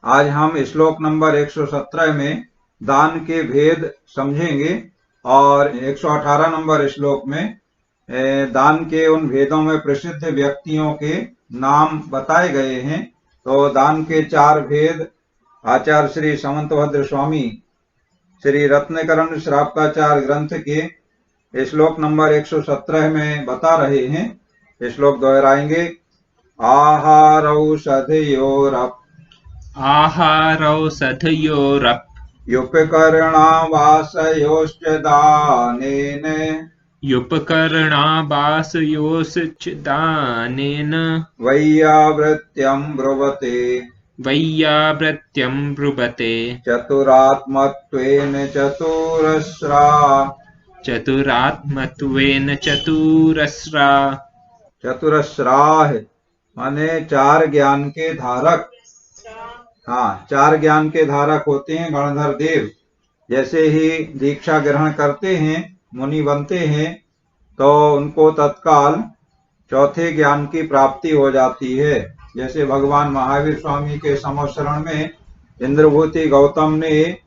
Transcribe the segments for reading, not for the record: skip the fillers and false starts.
आज हम श्लोक नंबर 117 में दान के भेद समझेंगे और 118 नंबर श्लोक में दान के उन भेदों में प्रसिद्ध व्यक्तियों के नाम बताए गए हैं। तो दान के 4 भेद आचार्य श्री समंतभद्र स्वामी श्री रत्नकरण श्रावकाचार्य ग्रंथ के श्लोक नंबर 117 में बता रहे हैं। श्लोक दोहराएंगे। आहारौषधयोरप आहारौषधयोरप युपकरणावासयोश्च दानेन युपकरणावासयोश्च दानेन वैयावृत्यं ब्रुवते वैयावृत्यं ब्रुवते चतुरात्मत्वेन चतुरस्रा चतुरात्मत्वेन चतुरस्रा। चतुरस्राः माने 4 ज्ञान के धारक। हाँ, 4 ज्ञान के धारक होते हैं गणधर देव। जैसे ही दीक्षा ग्रहण करते हैं, मुनि बनते हैं, तो उनको तत्काल चौथे ज्ञान की प्राप्ति हो जाती है। जैसे भगवान महावीर स्वामी के संवत्सरण में इंद्रभूति गौतम ने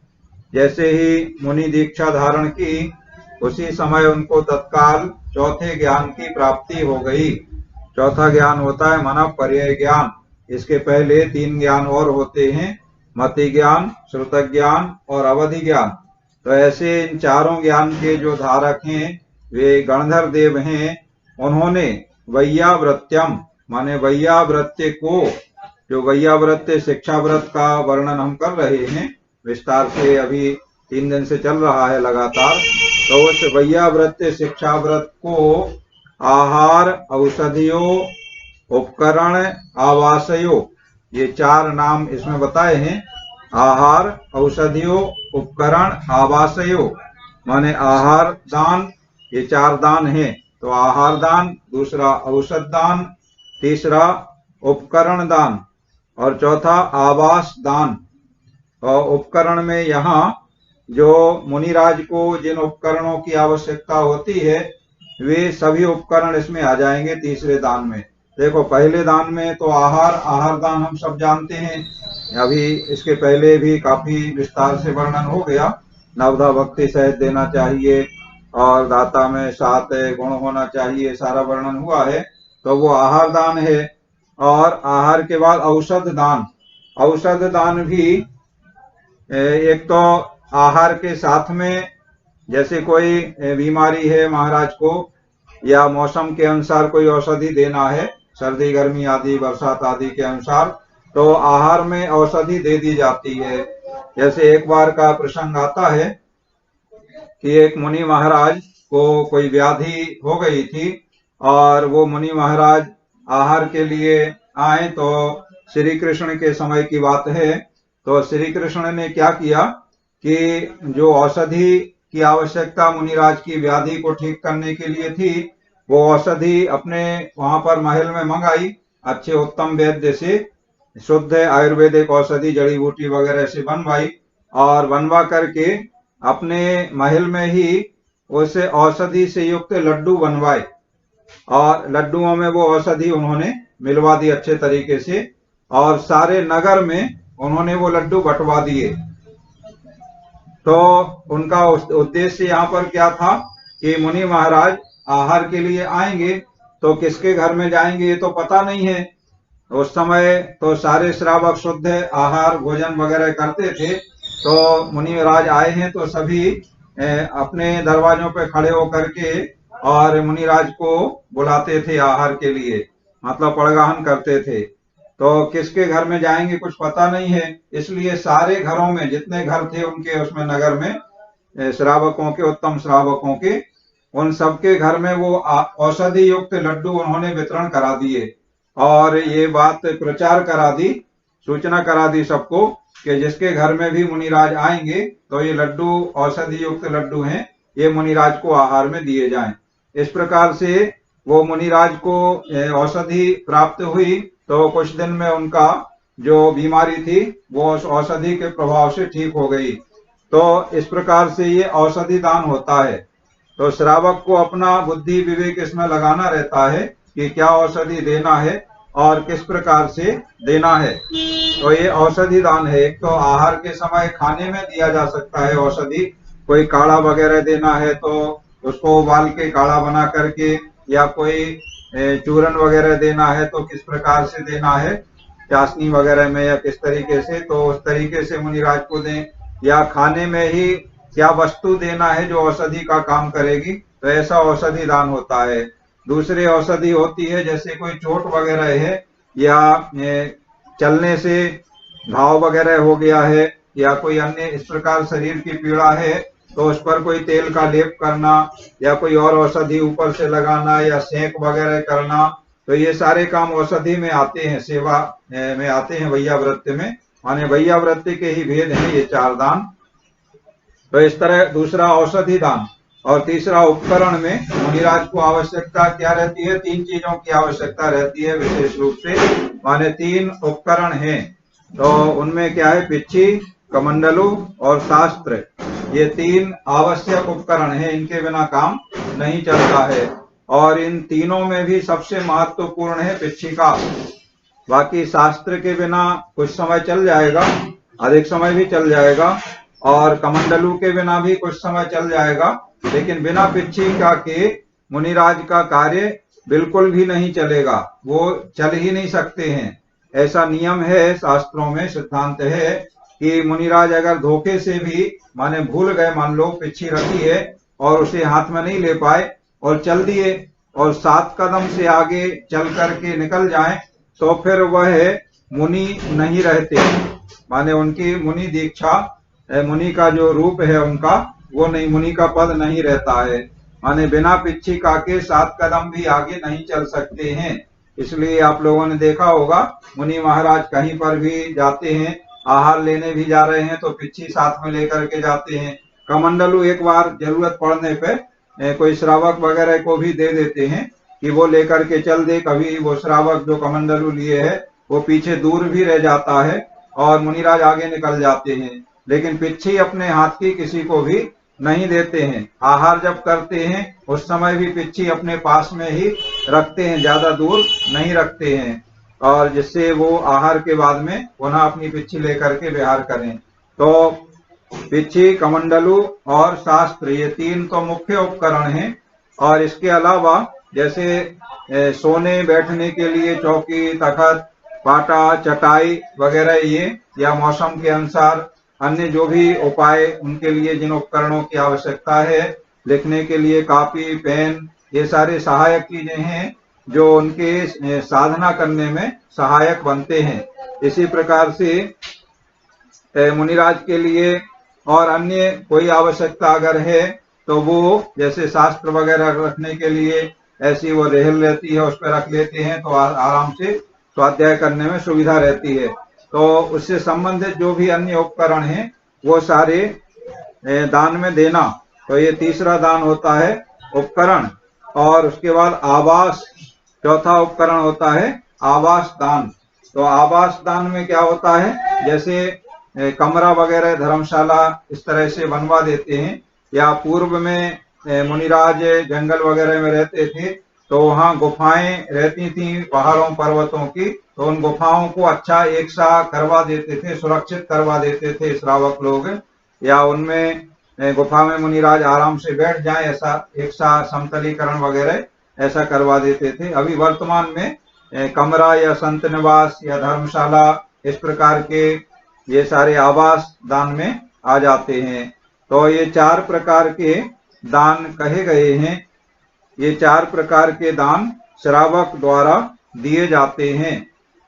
जैसे ही मुनि दीक्षा धारण की, उसी समय उनको तत्काल चौथे ज्ञान की प्राप्ति हो गई। चौथा ज्ञान होता है मन पर्यय ज्ञान। इसके पहले 3 ज्ञान और होते हैं, मति ज्ञान, श्रुत ज्ञान और अवधि ज्ञान। तो ऐसे इन चारों ज्ञान के जो धारक हैं वे गणधर देव हैं। उन्होंने वैयावृत्यम माने वैयावृत्य को, जो वैयावृत्य शिक्षा व्रत का वर्णन हम कर रहे हैं विस्तार से, अभी 3 दिन से चल रहा है लगातार। तो उस वैयावृत्य शिक्षा व्रत को आहार, औषधियों, उपकरण, आवासयो, ये 4 नाम इसमें बताए हैं। आहार, औषधियों, उपकरण, आवासयो माने आहार दान, ये 4 दान हैं। तो आहार दान, दूसरा औषध दान, तीसरा उपकरण दान और चौथा आवास दान। और उपकरण में यहाँ जो मुनिराज को जिन उपकरणों की आवश्यकता होती है वे सभी उपकरण इसमें आ जाएंगे तीसरे दान में। देखो, पहले दान में तो आहार दान हम सब जानते हैं, अभी इसके पहले भी काफी विस्तार से वर्णन हो गया। नवधा भक्ति सहित देना चाहिए और दाता में 7 गुण होना चाहिए, सारा वर्णन हुआ है। तो वो आहार दान है। और आहार के बाद औषध दान। औषध दान भी एक तो आहार के साथ में, जैसे कोई बीमारी है महाराज को या मौसम के अनुसार कोई औषधि देना है, सर्दी गर्मी आदि बरसात आदि के अनुसार, तो आहार में औषधि दे दी जाती है। जैसे एक बार का प्रसंग आता है कि एक मुनि महाराज को कोई व्याधि हो गई थी और वो मुनि महाराज आहार के लिए आए। तो श्री कृष्ण के समय की बात है। तो श्री कृष्ण ने क्या किया कि जो औषधि की आवश्यकता मुनिराज की व्याधि को ठीक करने के लिए थी, वो औषधि अपने वहां पर महल में मंगाई, अच्छे उत्तम वैद्य से शुद्ध आयुर्वेदिक औषधि जड़ी बूटी वगैरह से बनवाई और बनवा करके अपने महल में ही उस औषधि से युक्त लड्डू बनवाए और लड्डुओं में वो औषधि उन्होंने मिलवा दी अच्छे तरीके से और सारे नगर में उन्होंने वो लड्डू बंटवा दिए। तो उनका उद्देश्य यहाँ पर क्या था कि मुनि महाराज आहार के लिए आएंगे तो किसके घर में जाएंगे ये तो पता नहीं है। उस समय तो सारे श्रावक शुद्ध आहार भोजन वगैरह करते थे। तो मुनिराज आए हैं तो सभी अपने दरवाजों पे खड़े होकर के और मुनिराज को बुलाते थे आहार के लिए, मतलब पड़गाहन करते थे। तो किसके घर में जाएंगे कुछ पता नहीं है, इसलिए सारे घरों में जितने घर थे उनके उसमें नगर में श्रावकों के, उत्तम श्रावकों के, उन सबके घर में वो औषधि युक्त लड्डू उन्होंने वितरण करा दिए और ये बात प्रचार करा दी, सूचना करा दी सबको कि जिसके घर में भी मुनिराज आएंगे तो ये लड्डू औषधि युक्त लड्डू हैं, ये मुनिराज को आहार में दिए जाएं। इस प्रकार से वो मुनिराज को औषधि प्राप्त हुई तो कुछ दिन में उनका जो बीमारी थी वो औषधि के प्रभाव से ठीक हो गई। तो इस प्रकार से ये औषधि दान होता है। तो श्रावक को अपना बुद्धि विवेक इसमें लगाना रहता है कि क्या औषधि देना है और किस प्रकार से देना है। तो ये औषधि दान है। एक तो आहार के समय खाने में दिया जा सकता है औषधि, कोई काढ़ा वगैरह देना है तो उसको उबाल के काढ़ा बना करके, या कोई चूरन वगैरह देना है तो किस प्रकार से देना है, चाशनी वगैरह में या किस तरीके से, तो उस तरीके से मुनिराज को दें। या खाने में ही क्या वस्तु देना है जो औषधि का काम करेगी, तो ऐसा औषधि दान होता है। दूसरी औषधि होती है जैसे कोई चोट वगैरह है, या चलने से घाव वगैरह हो गया है, या कोई अन्य इस प्रकार शरीर की पीड़ा है, तो उस पर कोई तेल का लेप करना, या कोई और औषधि ऊपर से लगाना, या सेंक वगैरह करना, तो ये सारे काम औषधि में आते हैं, सेवा में आते हैं वैयावृत्ति में। माने वैयावृत्ति के ही भेद हैं ये 4 दान। तो इस तरह दूसरा औषधि दान। और तीसरा उपकरण में मुनिराज को आवश्यकता क्या रहती है, 3 चीजों की आवश्यकता रहती है विशेष रूप से। माने 3 उपकरण हैं, तो उनमें क्या है, पिच्छी, कमंडलू और शास्त्र। ये 3 आवश्यक उपकरण हैं, इनके बिना काम नहीं चलता है। और इन तीनों में भी सबसे महत्वपूर्ण है पिच्छी का। बाकी शास्त्र के बिना कुछ समय चल जाएगा, अधिक समय भी चल जाएगा, और कमंडलू के बिना भी कुछ समय चल जाएगा, लेकिन बिना पिच्छिका के मुनिराज का कार्य बिल्कुल भी नहीं चलेगा, वो चल ही नहीं सकते हैं। ऐसा नियम है शास्त्रों में, सिद्धांत है कि मुनिराज अगर धोखे से भी, माने भूल गए, मान लो पिच्छी रखी है और उसे हाथ में नहीं ले पाए और चल दिए, और 7 कदम से आगे चल करके निकल जाएं, तो फिर वह मुनि नहीं रहते। माने उनकी मुनि दीक्षा, मुनि का जो रूप है उनका, वो नहीं, मुनि का पद नहीं रहता है। माने बिना पिच्छिका के 7 कदम भी आगे नहीं चल सकते हैं। इसलिए आप लोगों ने देखा होगा, मुनि महाराज कहीं पर भी जाते हैं, आहार लेने भी जा रहे हैं तो पिच्छी साथ में लेकर के जाते हैं। कमंडलू एक बार जरूरत पड़ने पे कोई श्रावक वगैरह को भी दे देते हैं कि वो लेकर के चल दे। कभी वो श्रावक जो कमंडलू लिए है वो पीछे दूर भी रह जाता है और मुनिराज आगे निकल जाते हैं, लेकिन पिच्छी अपने हाथ की किसी को भी नहीं देते हैं। आहार जब करते हैं उस समय भी पिच्छी अपने पास में ही रखते हैं, ज्यादा दूर नहीं रखते हैं, और जिससे वो आहार के बाद में पुनः अपनी पिच्छी लेकर के विहार करें। तो पिच्छी, कमंडलू और शास्त्र, ये 3 तो मुख्य उपकरण हैं। और इसके अलावा जैसे सोने बैठने के लिए चौकी, तखत, पाटा, चटाई वगैरह ये, या मौसम के अनुसार अन्य जो भी उपाय, उनके लिए जिन उपकरणों की आवश्यकता है, लिखने के लिए कापी, पेन, ये सारे सहायक चीजें हैं जो उनके साधना करने में सहायक बनते हैं। इसी प्रकार से मुनिराज के लिए और अन्य कोई आवश्यकता अगर है तो वो जैसे शास्त्र वगैरह रखने के लिए ऐसी वो रेहल रहती है, उस पर रख लेते हैं तो आराम से स्वाध्याय करने में सुविधा रहती है। तो उससे संबंधित जो भी अन्य उपकरण हैं वो सारे दान में देना। तो ये तीसरा दान होता है उपकरण। और उसके बाद आवास, चौथा उपकरण होता है आवास दान। तो आवास दान में क्या होता है, जैसे कमरा वगैरह, धर्मशाला इस तरह से बनवा देते हैं, या पूर्व में मुनिराज जंगल वगैरह में रहते थे तो वहाँ गुफाएं रहती थी पहाड़ों पर्वतों की, तो उन गुफाओं को अच्छा एक सा करवा देते थे, सुरक्षित करवा देते थे श्रावक लोग, या उनमें गुफा में मुनिराज आराम से बैठ जाए, ऐसा एक सा समतलीकरण वगैरह ऐसा करवा देते थे। अभी वर्तमान में कमरा या संत निवास या धर्मशाला इस प्रकार के ये सारे आवास दान में आ जाते हैं। तो ये 4 प्रकार के दान कहे गए हैं। ये 4 प्रकार के दान श्रावक द्वारा दिए जाते हैं।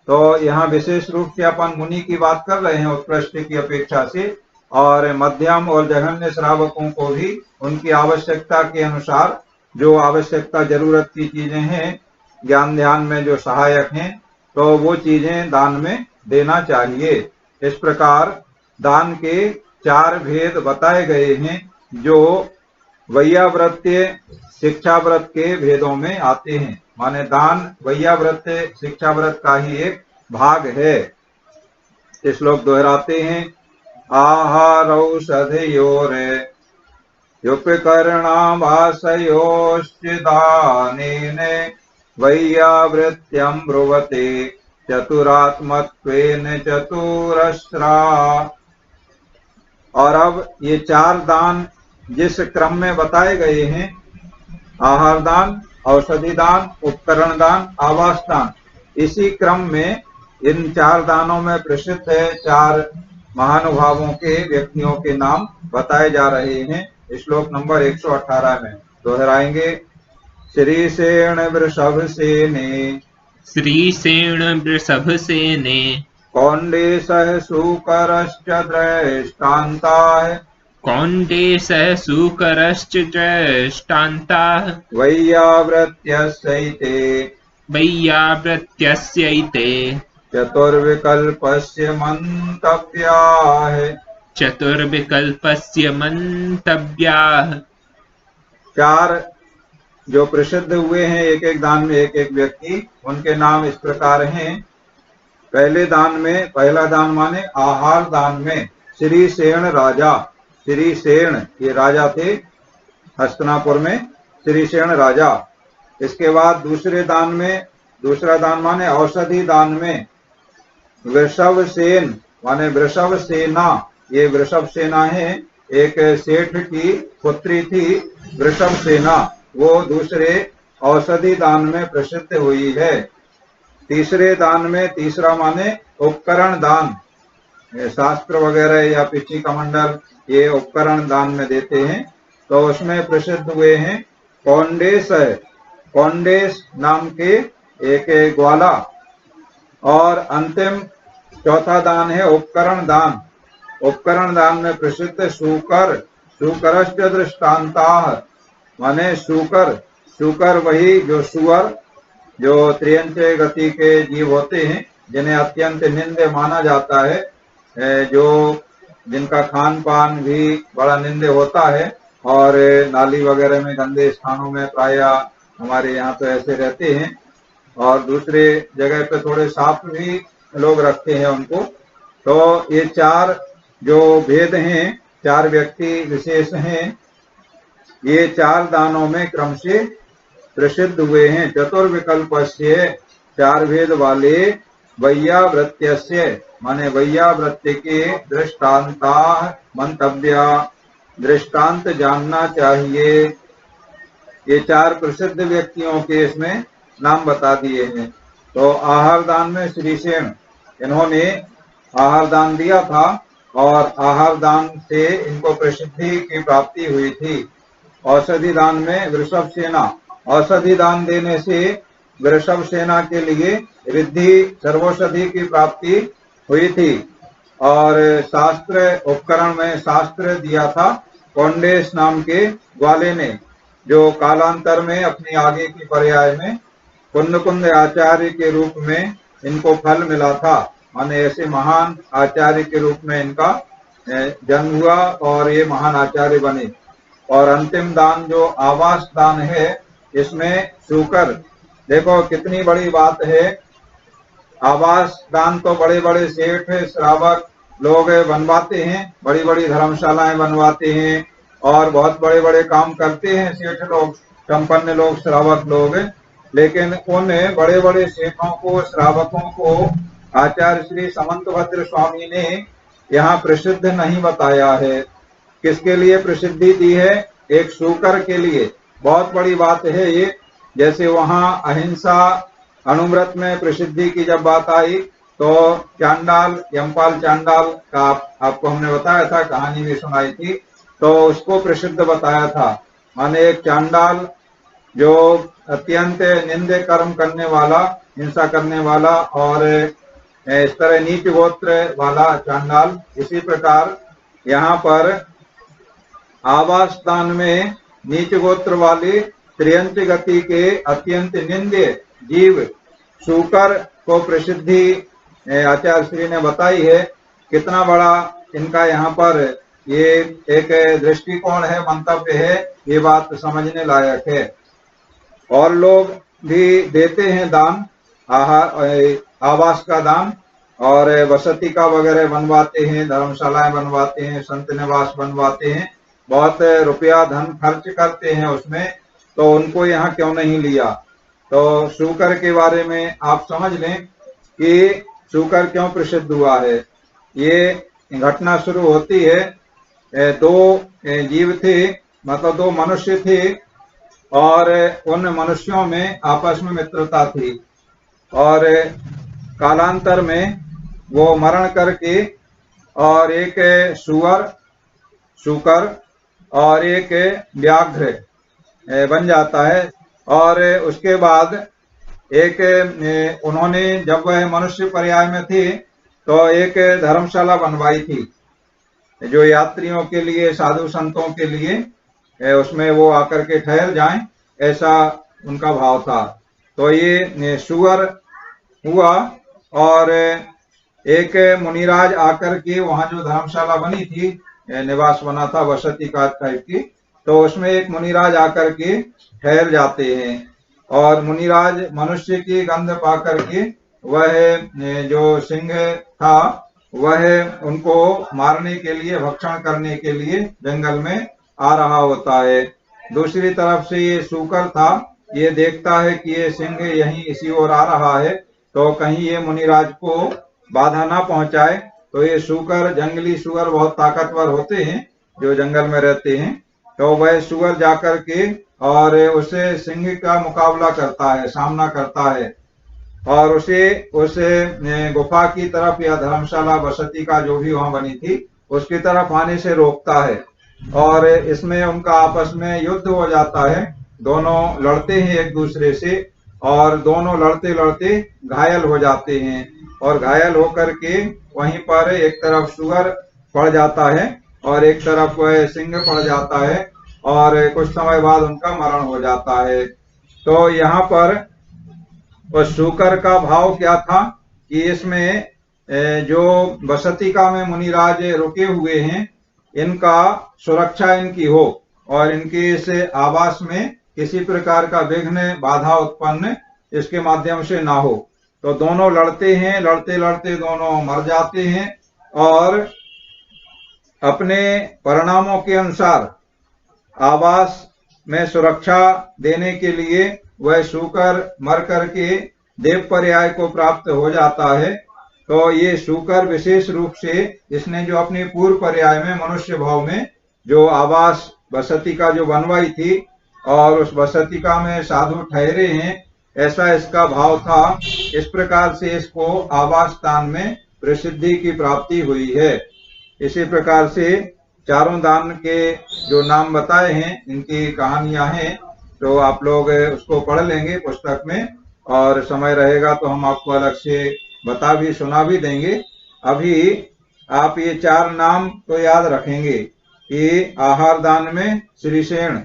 तो यहाँ विशेष रूप से अपन मुनि की बात कर रहे हैं उत्कृष्ट की अपेक्षा से, और मध्यम और जघन्य श्रावकों को भी उनकी आवश्यकता के अनुसार जो आवश्यकता जरूरत की चीजें हैं, ज्ञान ध्यान में जो सहायक हैं, तो वो चीजें दान में देना चाहिए। इस प्रकार दान के 4 भेद बताए गए हैं जो वैयावृत्य शिक्षाव्रत के भेदों में आते हैं। माने दान वैयावृत्य शिक्षाव्रत का ही एक भाग है। श्लोक दोहराते हैं, आहारौषधयोरे युपकर्णावासयोश्च दानेन वैयावृत्यं ब्रुवते चतुरात्मत्वेन चतुरस्रा। और अब ये चार दान जिस क्रम में बताए गए हैं, आहार दान, औषधि दान, उपकरण दान, आवास दान, इसी क्रम में इन चार दानों में प्रसिद्ध है चार महानुभावों के व्यक्तियों के नाम बताए जा रहे हैं श्लोक नंबर 118 में। दोहराएंगे। श्रीसेन वृषभसेने श्रीसेन वृषभसेने कौंडेशः सूकरश्च दृष्टान्ताः कौण्डेशः सूकरश्च ज्येष्ठान्ताः वैयावृत्यस्यैते वैयाव्रत्यस्यैते चतुर्विकल्पस्य मन्तव्याः। चतुर्विकल्पस्य मन्तव्याः। चार जो प्रसिद्ध हुए हैं एक एक दान में एक एक व्यक्ति, उनके नाम इस प्रकार हैं। पहले दान में, पहला दान माने आहार दान में श्रीसेन राजा, श्रीसेन ये राजा थे हस्तिनापुर में, श्रीसेन राजा। इसके बाद दूसरे दान में, दूसरा दान माने औषधि दान में वृषभसेन माने वृषभ सेना, ये वृषभ सेना है, एक सेठ की पुत्री थी वृषभ सेना, वो दूसरे औषधि दान में प्रसिद्ध हुई है। तीसरे दान में, तीसरा माने उपकरण दान, शास्त्र वगैरह या पिछी कमंडल ये उपकरण दान में देते हैं, तो उसमें प्रसिद्ध हुए हैं कौंडेश है, कौंडेश नाम के एक ग्वाला। और अंतिम चौथा दान है उपकरण दान। उपकरण दान में प्रसिद्ध शूकर, शूकरश्च दृष्टान्ताः माने शूकर, शूकर वही जो सुअर, जो त्रियंच गति के जीव होते हैं, जिन्हें अत्यंत निंद्य माना जाता है, जो जिनका खान पान भी बड़ा निंद्य होता है, और नाली वगैरह में गंदे स्थानों में प्राय हमारे यहाँ तो ऐसे रहते हैं, और दूसरे जगह पे थोड़े साफ भी लोग रखते हैं उनको। तो ये चार जो भेद हैं, चार व्यक्ति विशेष हैं, ये चार दानों में क्रम से प्रसिद्ध हुए हैं। चतुर्विकल्पस्य चार भेद वाले वैयावृत्यस्य माने वैयावृत्य के दृष्टांता मंतव्या, दृष्टांत जानना चाहिए। ये चार प्रसिद्ध व्यक्तियों के इसमें नाम बता दिए हैं। तो आहार दान में श्रीसेन, इन्होंने आहार दान दिया था और आहार दान से इनको प्रसिद्धि की प्राप्ति हुई थी। औषधि दान में वृषभ सेना, औषधि दान देने से वृषभ सेना के लिए रिद्धि सर्वौषधि की प्राप्ति हुई थी। और शास्त्र उपकरण में शास्त्र दिया था कौंडेश नाम के ग्वाले ने, जो कालांतर में अपनी आगे की पर्याय में कुंद आचार्य के रूप में इनको फल मिला था। माने ऐसे महान आचार्य के रूप में इनका जन्म हुआ और ये महान आचार्य बने। और अंतिम दान जो आवास दान है, इसमें शूकर, देखो कितनी बड़ी बात है। आवास दान तो बड़े बड़े सेठ श्रावक लोग बनवाते हैं, बड़ी बड़ी धर्मशालाएं बनवाते हैं और बहुत बड़े बड़े काम करते हैं सेठ लोग, संपन्न लोग, श्रावक लोग। लेकिन उन बड़े बड़े सेठों को, श्रावकों को आचार्य श्री समंतभद्र स्वामी ने यहाँ प्रसिद्ध नहीं बताया है। किसके लिए प्रसिद्धि दी है? एक शूकर के लिए। बहुत बड़ी बात है ये। जैसे वहाँ अहिंसा अनुव्रत में प्रसिद्धि की जब बात आई, तो चांडाल, यमपाल चांडाल का आपको हमने बताया था, कहानी भी सुनाई थी, तो उसको प्रसिद्ध बताया था। माने एक चांडाल जो अत्यंत निंदे कर्म करने वाला, हिंसा करने वाला और इस तरह नीच गोत्र वाला चांडाल। इसी प्रकार यहाँ पर आवास दान में नीच गोत्र वाले त्रियंच गति के अत्यंत निंद्य जीव शूकर को प्रसिद्धि आचार्य श्री ने बताई है। कितना बड़ा इनका यहाँ पर ये एक दृष्टिकोण है, मंतव्य है, ये बात समझने लायक है। और लोग भी देते हैं दान, आवास का दान, और वसति का वगैरह बनवाते हैं, धर्मशालाएं बनवाते हैं, संत निवास बनवाते हैं, बहुत रुपया धन खर्च करते हैं उसमें। तो उनको यहाँ क्यों नहीं लिया? तो शूकर के बारे में आप समझ लें कि शूकर क्यों प्रसिद्ध हुआ है। ये घटना शुरू होती है, दो जीव थे, मतलब दो मनुष्य थे, और उन मनुष्यों में आपस में मित्रता थी, और कालांतर में वो मरण करके और एक शूकर और एक व्याघ्र बन जाता है। और उसके बाद एक उन्होंने, जब वह मनुष्य पर्याय में थे, तो एक धर्मशाला बनवाई थी जो यात्रियों के लिए, साधु संतों के लिए उसमें वो आकर के ठहर जाएं, ऐसा उनका भाव था। तो ये सुअर हुआ, और एक मुनिराज आकर के वहां जो धर्मशाला बनी थी, निवास बना था बसती का टाइप की, तो उसमें एक मुनिराज आकर के ठहर जाते हैं, और मुनिराज मनुष्य की गंध पा करके वह जो सिंह था वह उनको मारने के लिए, भक्षण करने के लिए जंगल में आ रहा होता है। दूसरी तरफ से ये शूकर था, ये देखता है कि ये सिंह यहीं इसी ओर आ रहा है, तो कहीं ये मुनिराज को बाधा ना पहुंचाए। तो ये शूकर, जंगली सुअर बहुत ताकतवर होते हैं जो जंगल में रहते हैं, तो वह सुअर जाकर के और उसे सिंह का मुकाबला करता है, सामना करता है, और उसे उस गुफा की तरफ या धर्मशाला बसती का जो भी वहां बनी थी उसकी तरफ आने से रोकता है, और इसमें उनका आपस में युद्ध हो जाता है। दोनों लड़ते हैं एक दूसरे से, और दोनों लड़ते लड़ते घायल हो जाते हैं, और घायल होकर के वहीं पर एक तरफ सुअर पड़ जाता है और एक तरफ वह सिंह पड़ जाता है, और कुछ समय बाद उनका मरण हो जाता है। तो यहाँ पर उस शूकर का भाव क्या था कि इसमें जो बसतिका में मुनिराज रुके हुए हैं, इनका सुरक्षा इनकी हो, और इनके इस आवास में किसी प्रकार का विघ्न, बाधा उत्पन्न इसके माध्यम से ना हो। तो दोनों लड़ते हैं, लड़ते लड़ते दोनों मर जाते हैं, और अपने परिणामों के अनुसार आवास में सुरक्षा देने के लिए वह शूकर मर करके देव पर्याय को प्राप्त हो जाता है। तो ये शूकर विशेष रूप से, इसने जो अपनी पूर्व पर्याय में मनुष्य भाव में जो आवास बसतिका जो बनवाई थी, और उस बसतिका में साधु ठहरे हैं, ऐसा इसका भाव था। इस प्रकार से इसको आवास स्थान में प्रसिद्धि की प्राप्ति हुई है। इसी प्रकार से चारों दान के जो नाम बताए हैं, इनकी कहानियां हैं, तो आप लोग उसको पढ़ लेंगे पुस्तक में, और समय रहेगा तो हम आपको अलग से बता भी, सुना भी देंगे। अभी आप ये चार नाम तो याद रखेंगे कि आहार दान में श्रीसेन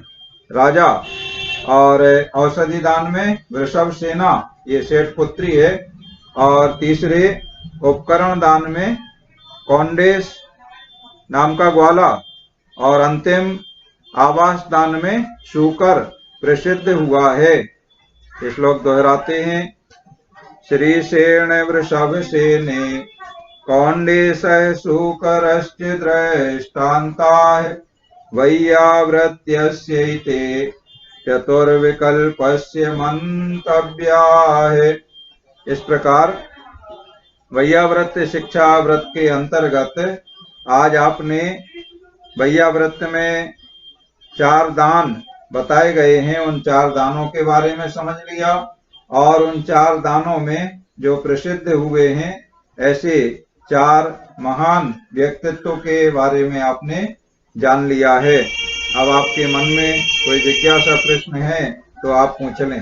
राजा, और औषधि दान में वृषभ सेना, ये सेठ पुत्री है, और तीसरे उपकरण दान में कौंडेश नाम का ग्वाला, और अंतिम आवास दान में शूकर प्रसिद्ध हुआ है। श्लोक दोहराते हैं। श्रीसेन वृषभ सेने कौंडेश शूकरश्च दृष्टान्ताः वैयावृत्यस्यैते चतुर्विकल्पस्य मंतव्याः। इस प्रकार वैयावृत्य शिक्षा व्रत के अंतर्गत आज आपने वैयाव्रत में चार दान बताए गए हैं, उन चार दानों के बारे में समझ लिया, और उन चार दानों में जो प्रसिद्ध हुए हैं ऐसे चार महान व्यक्तित्व के बारे में आपने जान लिया है। अब आपके मन में कोई जिज्ञासा, प्रश्न है तो आप पूछ लें।